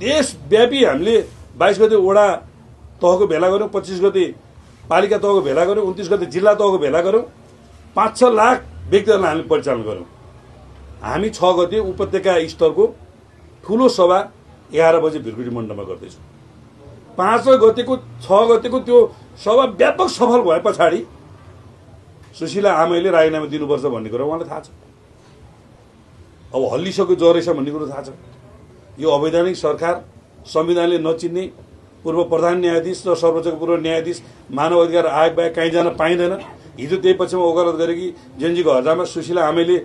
देशव्यापी हामीले 22 गते वडा तहको भेला गर्यौं, 25 गते पालिका तहको भेला गर्यौं, 29 गते जिल्ला तहको भेला गर्यौं, 5-6 लाख व्यक्तिहरूलाई हामीले परिचालन गर्यौं। हामी 6 गते उपत्यका स्तरको ठूलो सभा 11 बजे भिरकुटी मण्डपमा गर्दैछौँ। 5 गतेको 6 गतेको त्यो सभा व्यापक सफल भए पछाडि सुशीला आमैले राजीनामा दिनुपर्छ भन्ने कुरा उहाँलाई थाहा छ। अब हल्लिसक्यो जरेछ भन्ने कुरा थाहा छ। यो अवैधानिक सरकार, संविधानले नचिन्ने पूर्व प्रधान न्यायाधीश र सर्वोच्चको पूर्व न्यायाधीश मानव अधिकार आयोग बाहेक कहीँ जान पाइँदैन। हिजो त्यही पक्षमा ओकालत गरेकी जेनजीको हजारमा सुशीला आमैले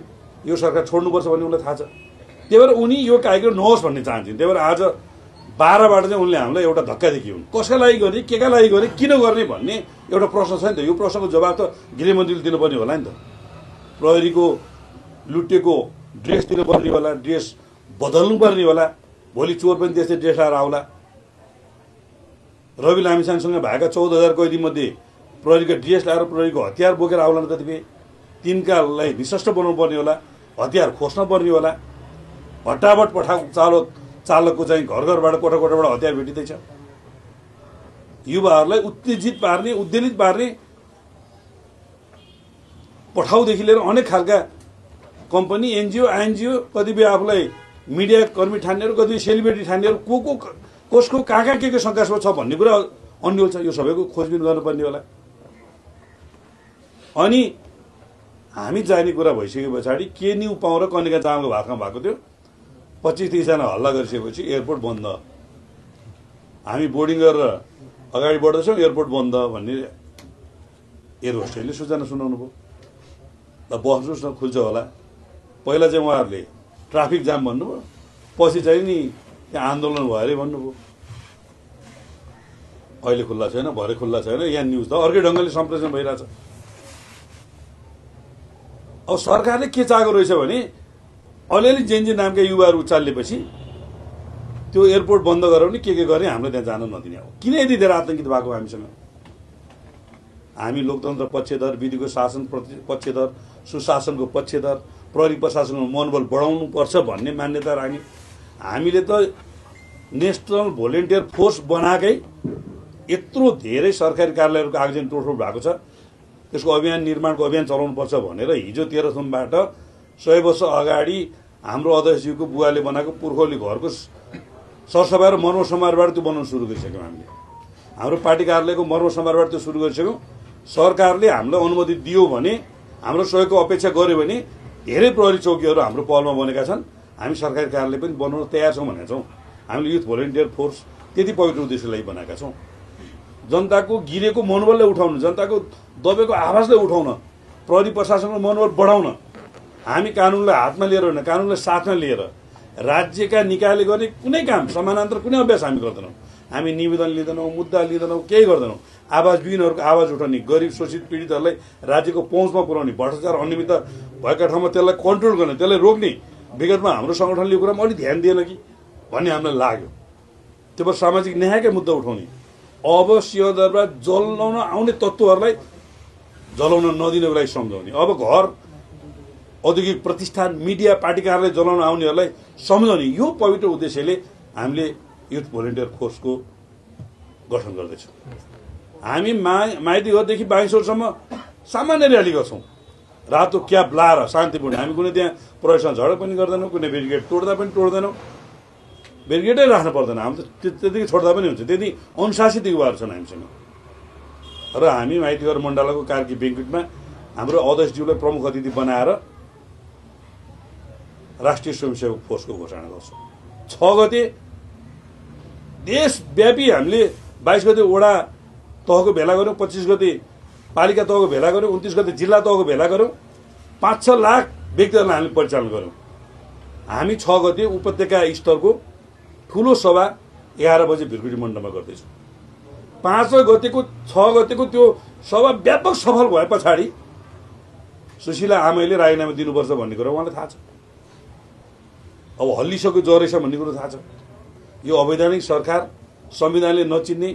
यो सरकार छोड्नुपर्छ भन्ने उनलाई थाहा छ। त्यही भएर उनी यो कार्यक्रम नहोस् भन्ने चाहन्छन्। त्यही भएर आज 12 बाट चाहिँ उनले हामीलाई एउटा धक्का दिए हुन्। कसका लागि गर्ने, केका लागि गर्ने, किन गर्ने भन्ने एउटा प्रश्न छ नि त। यो प्रश्नको जवाब त गृहमन्त्रीले दिनुपर्ने होला नि त। प्रहरीको लुटेको ड्रेस दिनुपर्ने होला, ड्रेस बदल्नु पर्ने होला। भोलि चोर पनि त्यस्तै ड्रेस लाएर आउला। रवि लामिछानेसँग भएका 14,000 कैदी मध्ये प्रहरीको ड्रेस लाएर प्रहरीको हतियार बोकेर आउला कतिपय। तिनकालाई निशस्त्र बनाउनु पर्ने होला, हतियार खोज्न पर्ने होला। भट्टाभट चालकको चाहिँ घर घरबाट कोठा कोठाबाट हतियार भेटिँदैछ। युवाहरूलाई उत्तेजित पार्ने, उद्वेलित पार्ने पठाउदेखि लिएर अनेक खालका कम्पनी, एनजिओ, आइएनजिओ, कतिपय आफूलाई मिडिया कर्मी ठान्नेहरू, कतिपय सेलिब्रिटी ठान्नेहरू कसको कहाँ के शङ्कास्पद छ भन्ने कुरा अन्यल छ। यो सबैको खोजबिन गर्नुपर्ने होला। अनि हामी जाने कुरा भइसके पछाडि के न्यू पाउँ र कनिका चामलको भातमा भएको थियो। 25-30 जना हल्ला गरिसकेपछि एयरपोर्ट बन्द, हामी बोर्डिङ गरेर अगाडि बढ्दैछौँ, एयरपोर्ट बन्द भन्ने एयर होस्टेसले सूचना सुनाउनु भयो। ल बस्नुहोस् न, खुल्छ होला। पहिला चाहिँ उहाँहरूले ट्राफिक जाम भन्नुभयो, पछि चाहिँ नि त्यहाँ आन्दोलन भयो अरे भन्नुभयो। अहिले खुल्ला छैन, भरे खुल्ला छैन। यहाँ न्युज त अर्कै ढङ्गले सम्प्रेषण भइरहेछ। अब सरकारले के चाहेको रहेछ भने अलिअलि जेनजी नामका युवाहरू उचालेपछि त्यो एयरपोर्ट बन्द गराउने, के गर्ने, हामीलाई त्यहाँ जान नदिने हो। किन यति धेरै आतंकित भएको हामीसँग? हामी लोकतन्त्र पक्षधर, विधिको शासन पक्षधर, सुशासनको पक्षधर, प्रहरी प्रशासनको मनोबल बढाउनु पर्छ भन्ने मान्यता राख्ने हामीले त नेसनल भोलिन्टियर फोर्स बनाएकै यत्रो धेरै सरकारी कार्यालयहरूको आगजनी तोडफोड भएको छ। त्यसको अभियान, निर्माणको अभियान चलाउनुपर्छ भनेर हिजो तेह्रथुमबाट 100 वर्ष अगाडि हाम्रो अध्यक्षज्यूको बुवाले बनाएको पुर्खौली घरको सरसफाइ र मर्मसम्हारबाट त्यो बनाउन सुरु गरिसक्यौँ हामीले। हाम्रो पार्टी कार्यालयको मर्मसम्हारबाट त्यो सुरु गरिसक्यौँ। सरकारले हामीलाई अनुमति दियो भने, हाम्रो सहयोगको अपेक्षा गर्यो भने धेरै प्रहरी चौकीहरू हाम्रो पहलमा बनेका छन्। हामी सरकारी कार्यालय पनि बनाउन तयार छौँ भनेका छौँ। हामीले युथ भोलिन्टियर फोर्स त्यति पवित्र उद्देश्यको लागि बनाएका छौँ। जनताको गिरेको मनोबललाई उठाउन, जनताको दबेको आवाजलाई उठाउन, प्रहरी प्रशासनको मनोबल बढाउन हामी कानुनलाई हातमा लिएर होइन, कानुनलाई साथमा लिएर राज्यका निकायले गर्ने कुनै काम समानान्तर कुनै अभ्यास हामी गर्दैनौँ। हामी निवेदन लिँदैनौँ, मुद्दा लिँदैनौँ, केही गर्दैनौँ। आवाजविहीनहरूको आवाज उठाउने, गरिब शोषित पीडितहरूलाई राज्यको पहुँचमा पुर्याउने, भ्रष्टाचार अनियमितता भएका ठाउँमा त्यसलाई कन्ट्रोल गर्ने, त्यसलाई रोक्ने विगतमा हाम्रो सङ्गठनले यो कुरामा अलिक ध्यान दिएन कि भन्ने हामीलाई लाग्यो। त्यो भएर सामाजिक न्यायकै मुद्दा उठाउने। अब सिंहदरबार जलाउन आउने तत्त्वहरूलाई जलाउन नदिनको लागि सम्झाउने। अब घर, औद्योगिक प्रतिष्ठान, मिडिया, पार्टी कार्यालय जलाउन आउनेहरूलाई सम्झाउने, यो पवित्र उद्देश्यले हामीले युथ भोलिन्टियर फोर्सको गठन गर्दैछौँ। हामी माइती घरदेखि बाइसौरसम्म सामान्य र्याली गर्छौँ, रातो क्याप लाएर शान्तिपूर्ण। हामी कुनै त्यहाँ प्रहरीसँग झडप पनि गर्दैनौँ, कुनै ब्यारिकेड तोड्दा पनि तोड्दैनौँ। ब्यारिकेडै राख्नु पर्दैन, हामी त त्यतिकै छोड्दा पनि हुन्छ। त्यति अनुशासित युवाहरू छन् हामीसँग। र हामी माइतीघर मण्डलको कार्की बेङ्कुटमा हाम्रो अध्यक्षज्यूलाई प्रमुख अतिथि बनाएर राष्ट्रिय स्वयंसेवक फोर्सको घोषणा गर्छौँ। 6 गते देशव्यापी हामीले 22 गते वडा तहको भेला गर्यौं, 25 गते पालिका तहको भेला गर्यौं, 29 गते जिल्ला तहको भेला गर्यौं, 5-6 लाख व्यक्तिहरूलाई हामीले परिचालन गर्यौं। हामी 6 गते उपत्यका स्तरको ठूलो सभा 11 बजे भिरकुटी मण्डपमा गर्दैछौँ। 5 गतेको 6 गतेको त्यो सभा व्यापक सफल भए पछाडि सुशीला आमैले राजीनामा दिनुपर्छ भन्ने कुरा उहाँलाई थाहा छ। अब हल्लिसक्यो जरेछ भन्ने कुरा थाहा छ। यो अवैधानिक सरकार, संविधानले नचिन्ने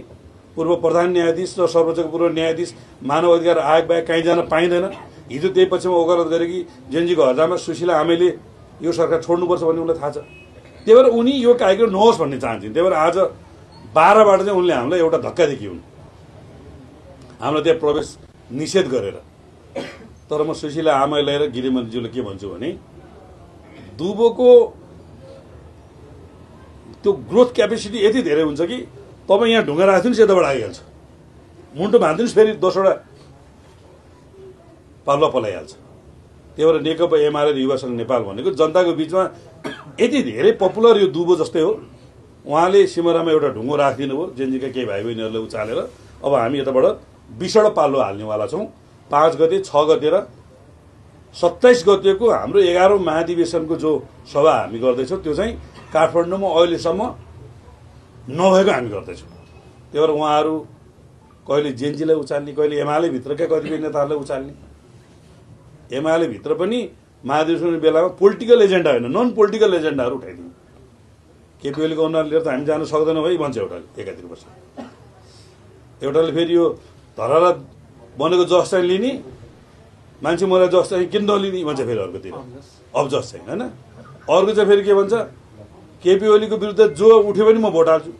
पूर्व प्रधान न्यायाधीश र सर्वोच्चको पूर्व न्यायाधीश मानव अधिकार आयोग बाहेक कहीँ जान पाइँदैन। हिजो त्यही पक्षमा ओकालत गरेकी जेनजीको हजारमा सुशीला आमैले यो सरकार छोड्नुपर्छ भन्ने उनलाई थाहा छ। त्यही भएर उनी यो कार्यक्रम नहोस् भन्ने चाहन्छन्। त्यही भएर आज 12बाट चाहिँ उनले हामीलाई एउटा धक्का दिए हुन्, हामीलाई त्यहाँ प्रवेश निषेध गरेर। तर म सुशीला आमालाई र गिरिमन्त्रीज्यूले के भन्छु भने दुबोको त्यो ग्रोथ क्यापेसिटी यति धेरै हुन्छ कि तपाईँ यहाँ ढुङ्गा राखिदिनुहोस् यताबाट आइहाल्छ, मुन्टो भाँदिनुहोस् फेरि दोस्रोवटा पालुवा पलाइहाल्छ। त्यही भएर नेकपा एमाले र युवा सङ्घ नेपाल भनेको जनताको बिचमा यति धेरै पपुलर यो दुबो जस्तै हो। उहाँले सिमरामा एउटा ढुङ्गो राखिदिनु भयो जेनजीका केही भाइ बहिनीहरूले उचालेर। अब हामी यताबाट 20वटा पालुवा हाल्नेवाला छौँ। 5 गते, 6 गते र 27 गतेको हाम्रो 11औं महाधिवेशनको जो सभा हामी गर्दैछौँ त्यो चाहिँ काठमाडौँमा अहिलेसम्म नभएको हामी गर्दैछौँ। त्यही भएर उहाँहरू कहिले जेनजीलाई उचाल्ने, कहिले एमाले भित्रका कतिपय नेताहरूलाई उचाल्ने। एमाले भित्र पनि महाधिवेशनको बेलामा पोलिटिकल एजेन्डा होइन, नन पोलिटिकल एजेन्डाहरू उठाइदिउँ। केपी ओलीको अनुहार लिएर त हामी जान सक्दैनौँ है भन्छ एउटाले, एकातिर बस्छ। एउटाले फेरि यो धरहरा बनेको जस चाहिँ लिने, मान्छे मरेको जस चाहिँ किन नलिने भन्छ फेरि अर्कोतिर, अब जस चाहिँ होइन। अर्को चाहिँ फेरि के भन्छ, केपी ओलीको विरुद्ध जो उठ्यो भने म भोट हाल्छु।